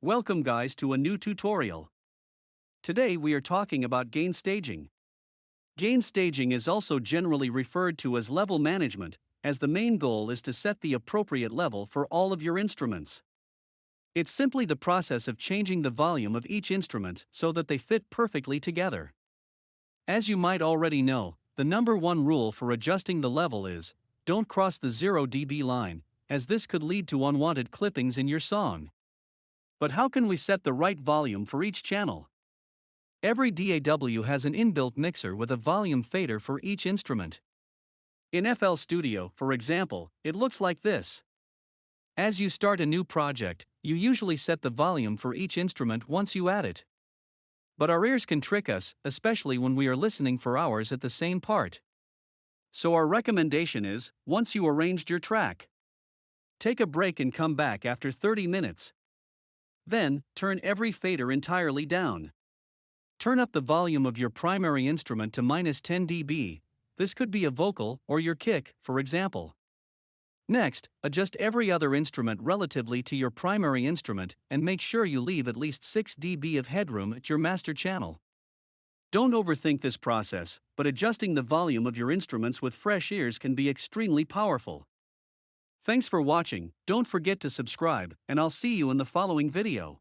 Welcome guys to a new tutorial. Today we are talking about gain staging. Gain staging is also generally referred to as level management, as the main goal is to set the appropriate level for all of your instruments. It's simply the process of changing the volume of each instrument so that they fit perfectly together. As you might already know, the number one rule for adjusting the level is, don't cross the 0 dB line, as this could lead to unwanted clippings in your song. But how can we set the right volume for each channel? Every DAW has an inbuilt mixer with a volume fader for each instrument. In FL Studio, for example, it looks like this. As you start a new project, you usually set the volume for each instrument once you add it. But our ears can trick us, especially when we are listening for hours at the same part. So our recommendation is, once you arranged your track, take a break and come back after 30 minutes. Then, turn every fader entirely down. Turn up the volume of your primary instrument to -10 dB. This could be a vocal or your kick, for example. Next, adjust every other instrument relatively to your primary instrument and make sure you leave at least 6 dB of headroom at your master channel. Don't overthink this process, but adjusting the volume of your instruments with fresh ears can be extremely powerful. Thanks for watching, don't forget to subscribe, and I'll see you in the following video.